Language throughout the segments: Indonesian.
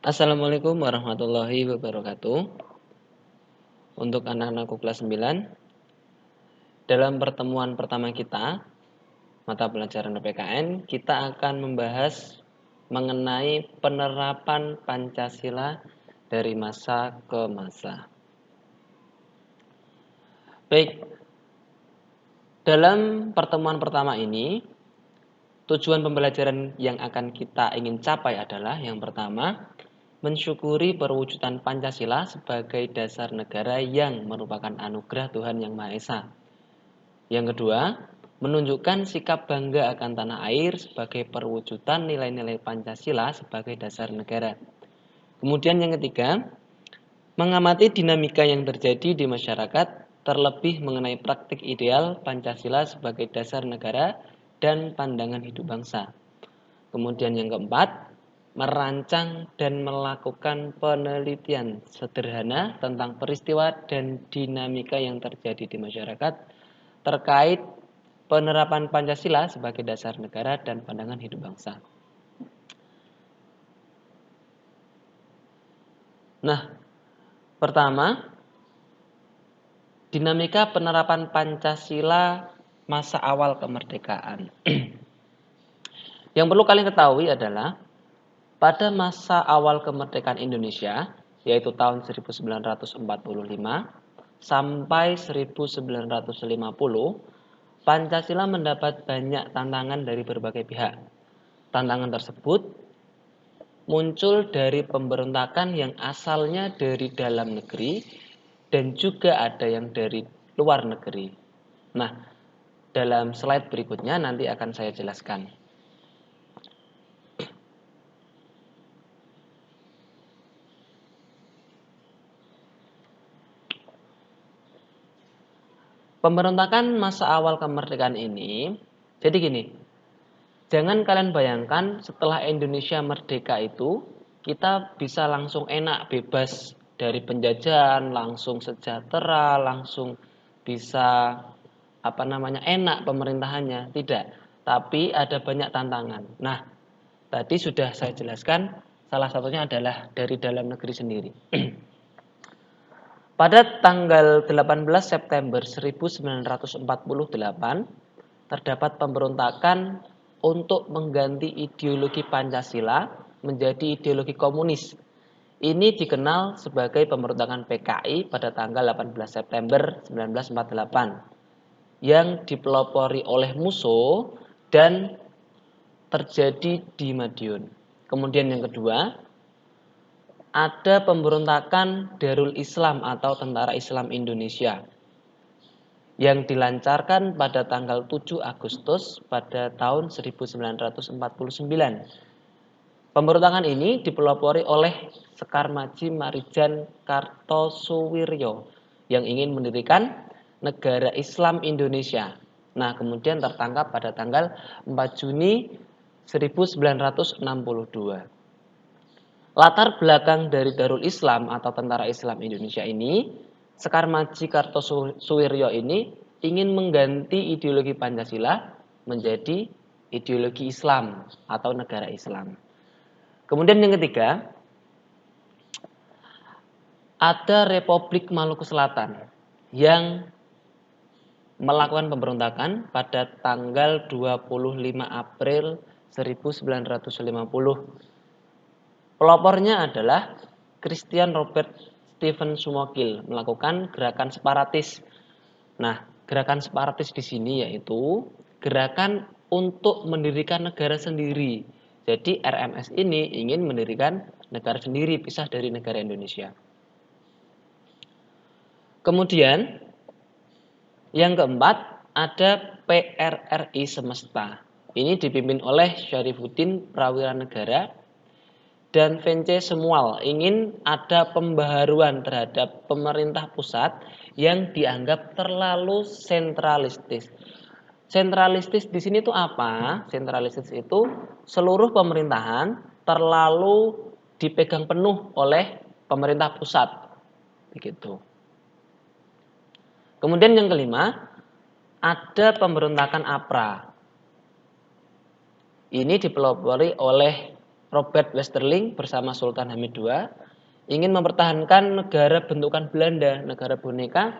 Assalamualaikum warahmatullahi wabarakatuh. Untuk anak-anakku kelas 9, dalam pertemuan pertama kita, mata pelajaran PPKN, kita akan membahas mengenai penerapan Pancasila dari masa ke masa. Baik, dalam pertemuan pertama ini, tujuan pembelajaran yang akan kita ingin capai adalah yang pertama, mensyukuri perwujudan Pancasila sebagai dasar negara yang merupakan anugerah Tuhan Yang Maha Esa. Yang kedua, menunjukkan sikap bangga akan tanah air sebagai perwujudan nilai-nilai Pancasila sebagai dasar negara. Kemudian yang ketiga, mengamati dinamika yang terjadi di masyarakat, terlebih mengenai praktik ideal Pancasila sebagai dasar negara dan pandangan hidup bangsa. Kemudian yang keempat, merancang dan melakukan penelitian sederhana tentang peristiwa dan dinamika yang terjadi di masyarakat terkait penerapan Pancasila sebagai dasar negara dan pandangan hidup bangsa. Nah, pertama, dinamika penerapan Pancasila masa awal kemerdekaan. Yang perlu kalian ketahui adalah pada masa awal kemerdekaan Indonesia, yaitu tahun 1945 sampai 1950, Pancasila mendapat banyak tantangan dari berbagai pihak. Tantangan tersebut muncul dari pemberontakan yang asalnya dari dalam negeri dan juga ada yang dari luar negeri. Nah, dalam slide berikutnya nanti akan saya jelaskan. Pemberontakan masa awal kemerdekaan ini, jadi gini, jangan kalian bayangkan setelah Indonesia merdeka itu, kita bisa langsung enak, bebas dari penjajahan, langsung sejahtera, langsung bisa enak pemerintahannya. Tidak, tapi ada banyak tantangan. Nah, tadi sudah saya jelaskan, salah satunya adalah dari dalam negeri sendiri. Pada tanggal 18 September 1948, terdapat pemberontakan untuk mengganti ideologi Pancasila menjadi ideologi komunis. Ini dikenal sebagai pemberontakan PKI pada tanggal 18 September 1948 yang dipelopori oleh Musso dan terjadi di Madiun. Kemudian yang kedua, ada pemberontakan Darul Islam atau Tentara Islam Indonesia yang dilancarkan pada tanggal 7 Agustus pada tahun 1949. Pemberontakan ini dipelopori oleh Sekar Maji Marijan Kartosuwiryo yang ingin mendirikan negara Islam Indonesia. Nah, kemudian tertangkap pada tanggal 4 Juni 1962. Latar belakang dari Darul Islam atau Tentara Islam Indonesia ini, Sekar Maji Kartosuwiryo ini ingin mengganti ideologi Pancasila menjadi ideologi Islam atau negara Islam. Kemudian yang ketiga, ada Republik Maluku Selatan yang melakukan pemberontakan pada tanggal 25 April 1950. Pelopornya adalah Christian Robert Stephen Sumokil melakukan gerakan separatis. Nah, gerakan separatis di sini yaitu gerakan untuk mendirikan negara sendiri. Jadi RMS ini ingin mendirikan negara sendiri pisah dari negara Indonesia. Kemudian yang keempat ada PRRI Semesta. Ini dipimpin oleh Syarifuddin Prawira Negara dan Vence Semual ingin ada pembaharuan terhadap pemerintah pusat yang dianggap terlalu sentralistis. Sentralistis di sini itu apa? Sentralistis itu seluruh pemerintahan terlalu dipegang penuh oleh pemerintah pusat. Begitu. Kemudian yang kelima, ada pemberontakan APRA. Ini dipelopori oleh Robert Westerling bersama Sultan Hamid II ingin mempertahankan negara bentukan Belanda, negara boneka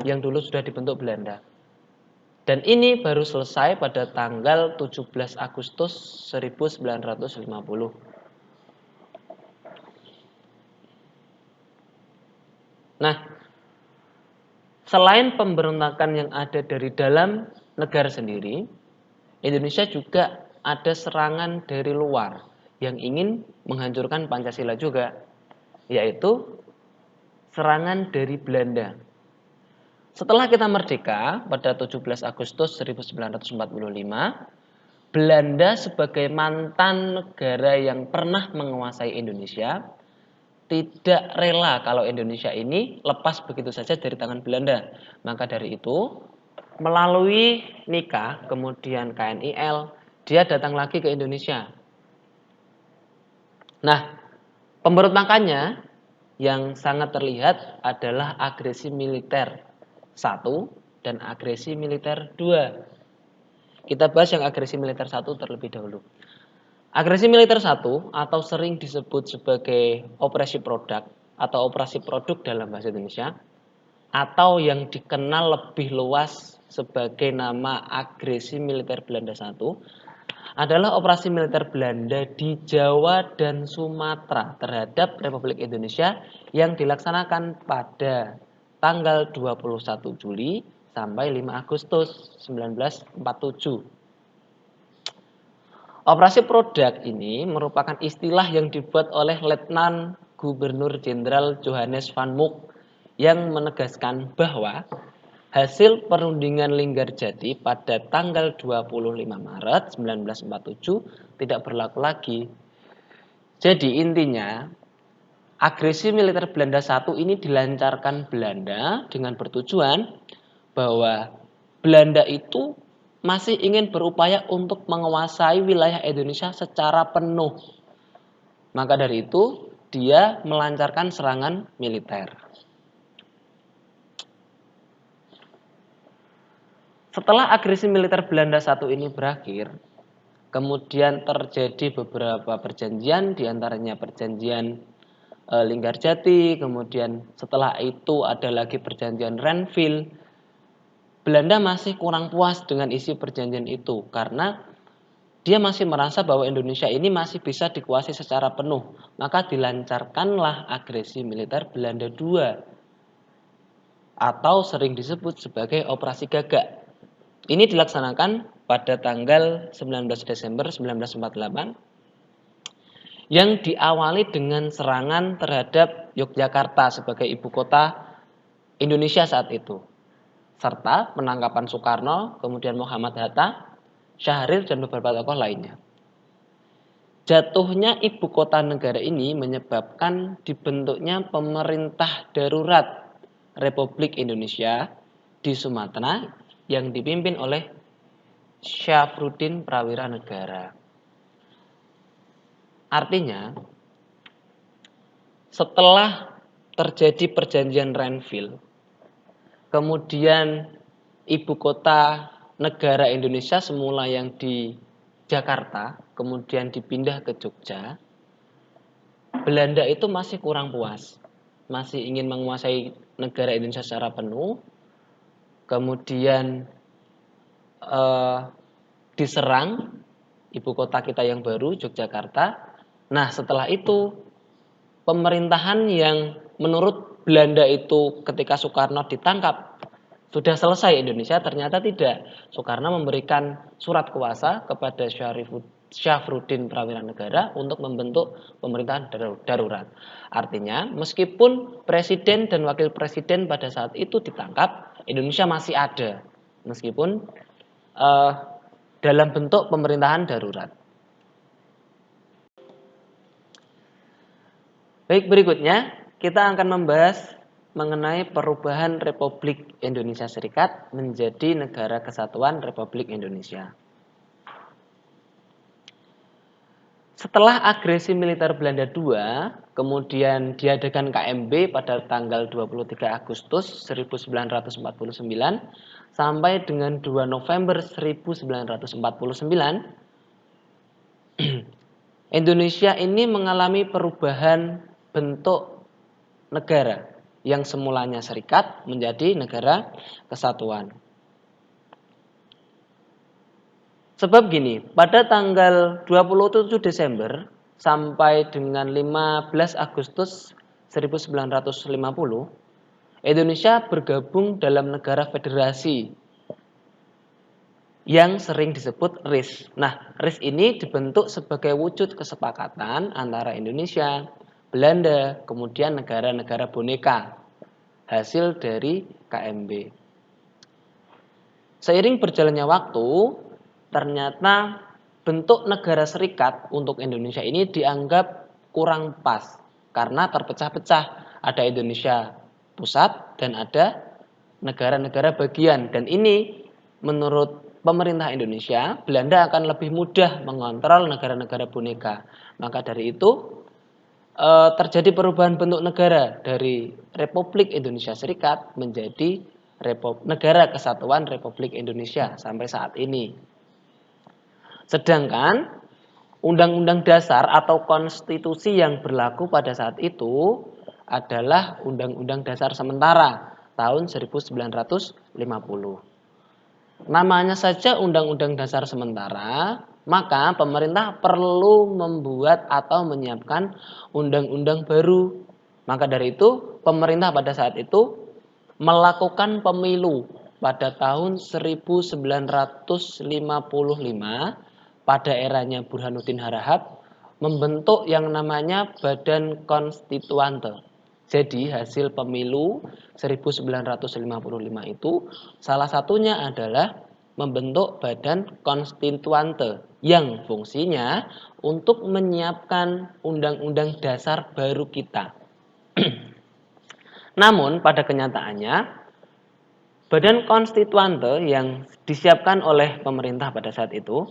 yang dulu sudah dibentuk Belanda. Dan ini baru selesai pada tanggal 17 Agustus 1950. Nah, selain pemberontakan yang ada dari dalam negara sendiri, Indonesia juga ada serangan dari luar yang ingin menghancurkan Pancasila juga, yaitu serangan dari Belanda. Setelah kita merdeka pada 17 Agustus 1945, Belanda sebagai mantan negara yang pernah menguasai Indonesia tidak rela kalau Indonesia ini lepas begitu saja dari tangan Belanda. Maka dari itu, melalui nikah, kemudian KNIL, dia datang lagi ke Indonesia. Nah, pemberontakannya yang sangat terlihat adalah agresi militer 1 dan agresi militer 2. Kita bahas yang agresi militer 1 terlebih dahulu. Agresi militer 1 atau sering disebut sebagai operasi produk atau operasi produk dalam bahasa Indonesia, atau yang dikenal lebih luas sebagai nama agresi militer Belanda 1, adalah operasi militer Belanda di Jawa dan Sumatera terhadap Republik Indonesia yang dilaksanakan pada tanggal 21 Juli sampai 5 Agustus 1947. Operasi produk ini merupakan istilah yang dibuat oleh Letnan Gubernur Jenderal Johannes van Mook yang menegaskan bahwa hasil perundingan Linggarjati pada tanggal 25 Maret 1947 tidak berlaku lagi. Jadi intinya, agresi militer Belanda 1 ini dilancarkan Belanda dengan bertujuan bahwa Belanda itu masih ingin berupaya untuk menguasai wilayah Indonesia secara penuh. Maka dari itu, dia melancarkan serangan militer. Setelah agresi militer Belanda 1 ini berakhir, kemudian terjadi beberapa perjanjian, diantaranya perjanjian Linggarjati, kemudian setelah itu ada lagi perjanjian Renville. Belanda masih kurang puas dengan isi perjanjian itu karena dia masih merasa bahwa Indonesia ini masih bisa dikuasai secara penuh. Maka dilancarkanlah agresi militer Belanda II atau sering disebut sebagai Operasi Gagak. Ini dilaksanakan pada tanggal 19 Desember 1948 yang diawali dengan serangan terhadap Yogyakarta sebagai ibu kota Indonesia saat itu, serta penangkapan Soekarno, kemudian Muhammad Hatta, Syahrir, dan beberapa tokoh lainnya. Jatuhnya ibu kota negara ini menyebabkan dibentuknya pemerintah darurat Republik Indonesia di Sumatera yang dipimpin oleh Syafruddin Prawira Negara. Artinya, setelah terjadi perjanjian Renville, kemudian ibu kota negara Indonesia semula yang di Jakarta, kemudian dipindah ke Jogja, Belanda itu masih kurang puas, masih ingin menguasai negara Indonesia secara penuh, kemudian diserang ibu kota kita yang baru, Yogyakarta. Nah, setelah itu pemerintahan yang menurut Belanda itu ketika Soekarno ditangkap sudah selesai Indonesia, ternyata tidak. Soekarno memberikan surat kuasa kepada Syafruddin Prawira Negara untuk membentuk pemerintahan darurat. Artinya, meskipun presiden dan wakil presiden pada saat itu ditangkap, Indonesia masih ada. Meskipun dalam bentuk pemerintahan darurat. Baik, berikutnya kita akan membahas mengenai perubahan Republik Indonesia Serikat menjadi Negara Kesatuan Republik Indonesia. Setelah agresi militer Belanda II, kemudian diadakan KMB pada tanggal 23 Agustus 1949 sampai dengan 2 November 1949, Indonesia ini mengalami perubahan bentuk negara yang semulanya serikat menjadi negara kesatuan. Sebab gini, pada tanggal 27 Desember sampai dengan 15 Agustus 1950, Indonesia bergabung dalam negara federasi yang sering disebut RIS. Nah, RIS ini dibentuk sebagai wujud kesepakatan antara Indonesia, Belanda, kemudian negara-negara boneka, hasil dari KMB. Seiring berjalannya waktu, ternyata bentuk negara serikat untuk Indonesia ini dianggap kurang pas karena terpecah-pecah. Ada Indonesia pusat dan ada negara-negara bagian. Dan ini menurut pemerintah Indonesia, Belanda akan lebih mudah mengontrol negara-negara boneka. Maka dari itu terjadi perubahan bentuk negara dari Republik Indonesia Serikat menjadi Negara Kesatuan Republik Indonesia sampai saat ini. Sedangkan Undang-Undang Dasar atau konstitusi yang berlaku pada saat itu adalah Undang-Undang Dasar sementara tahun 1950. Namanya saja Undang-Undang Dasar sementara, maka pemerintah perlu membuat atau menyiapkan undang-undang baru. Maka dari itu, pemerintah pada saat itu melakukan pemilu pada tahun 1955 pada eranya Burhanuddin Harahap membentuk yang namanya Badan Konstituante. Jadi hasil pemilu 1955 itu salah satunya adalah membentuk Badan Konstituante yang fungsinya untuk menyiapkan undang-undang dasar baru kita. Namun pada kenyataannya Badan Konstituante yang disiapkan oleh pemerintah pada saat itu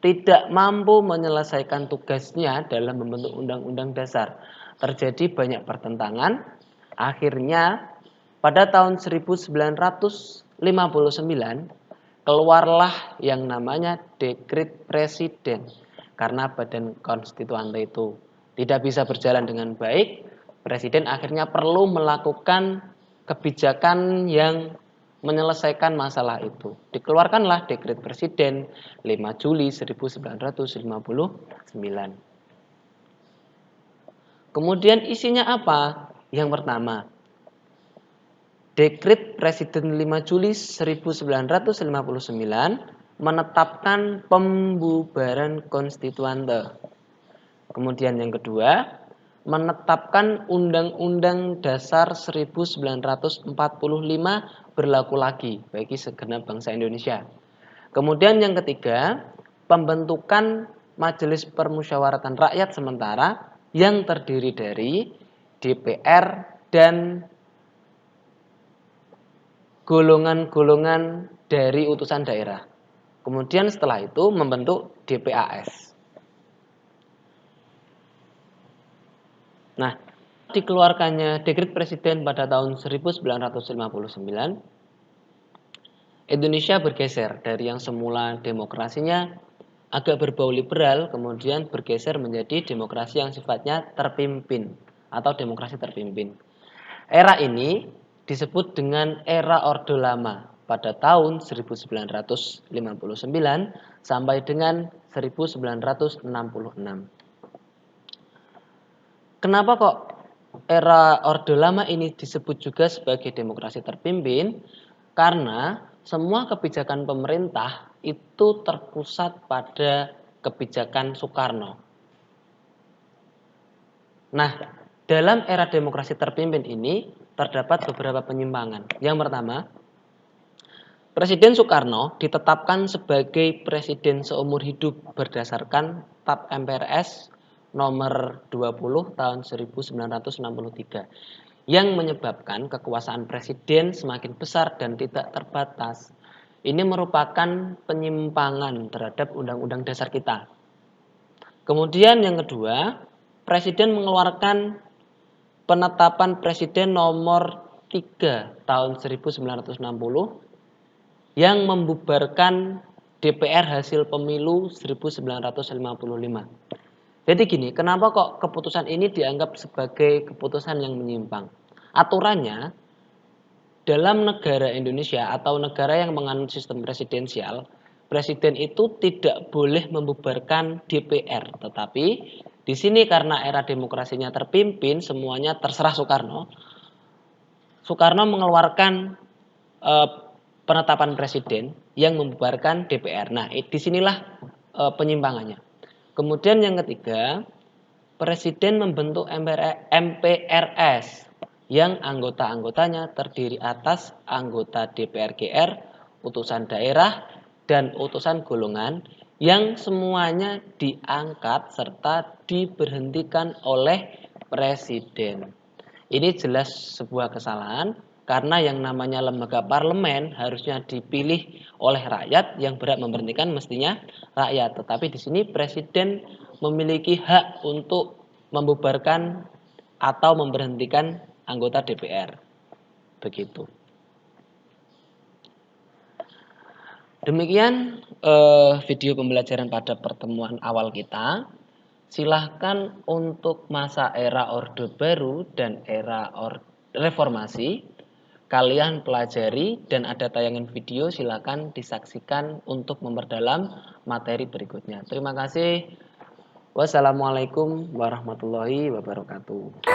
tidak mampu menyelesaikan tugasnya dalam membentuk undang-undang dasar. Terjadi banyak pertentangan. Akhirnya pada tahun 1959 keluarlah yang namanya Dekret Presiden. Karena Badan Konstituante itu tidak bisa berjalan dengan baik, Presiden akhirnya perlu melakukan kebijakan yang menyelesaikan masalah itu. Dikeluarkanlah Dekret Presiden 5 Juli 1959. Kemudian isinya apa? Yang pertama, Dekret Presiden 5 Juli 1959 menetapkan pembubaran konstituante. Kemudian yang kedua, menetapkan Undang-Undang Dasar 1945 berlaku lagi bagi segenap bangsa Indonesia. Kemudian yang ketiga, pembentukan Majelis Permusyawaratan Rakyat sementara yang terdiri dari DPR dan golongan-golongan dari utusan daerah. Kemudian setelah itu membentuk DPAS. Nah, dikeluarkannya Dekret Presiden pada tahun 1959, Indonesia bergeser dari yang semula demokrasinya agak berbau liberal, kemudian bergeser menjadi demokrasi yang sifatnya terpimpin atau demokrasi terpimpin. Era ini disebut dengan era Orde Lama pada tahun 1959 sampai dengan 1966. Kenapa kok era Orde Lama ini disebut juga sebagai demokrasi terpimpin? Karena semua kebijakan pemerintah itu terpusat pada kebijakan Soekarno. Nah, dalam era demokrasi terpimpin ini terdapat beberapa penyimpangan. Yang pertama, Presiden Soekarno ditetapkan sebagai presiden seumur hidup berdasarkan TAP MPRS nomor 20 tahun 1963 yang menyebabkan kekuasaan presiden semakin besar dan tidak terbatas. Ini merupakan penyimpangan terhadap undang-undang dasar kita. Kemudian yang kedua, presiden mengeluarkan penetapan presiden nomor 3 tahun 1960 yang membubarkan DPR hasil pemilu 1955. Jadi gini, kenapa kok keputusan ini dianggap sebagai keputusan yang menyimpang? Aturannya, dalam negara Indonesia atau negara yang menganut sistem presidensial, presiden itu tidak boleh membubarkan DPR. Tetapi di sini karena era demokrasinya terpimpin, semuanya terserah Soekarno. Soekarno mengeluarkan penetapan presiden yang membubarkan DPR. Nah, disinilah penyimpangannya. Kemudian yang ketiga, presiden membentuk MPRS yang anggota-anggotanya terdiri atas anggota DPR GR, utusan daerah, dan utusan golongan yang semuanya diangkat serta diberhentikan oleh presiden. Ini jelas sebuah kesalahan karena yang namanya lembaga parlemen harusnya dipilih oleh rakyat, yang berhak memberhentikan mestinya rakyat. Tetapi di sini presiden memiliki hak untuk membubarkan atau memberhentikan anggota DPR. Begitu. Demikian video pembelajaran pada pertemuan awal kita. Silahkan untuk masa era Orde Baru dan era Reformasi, kalian pelajari dan ada tayangan video, silahkan disaksikan untuk memperdalam materi berikutnya. Terima kasih. Wassalamualaikum warahmatullahi wabarakatuh.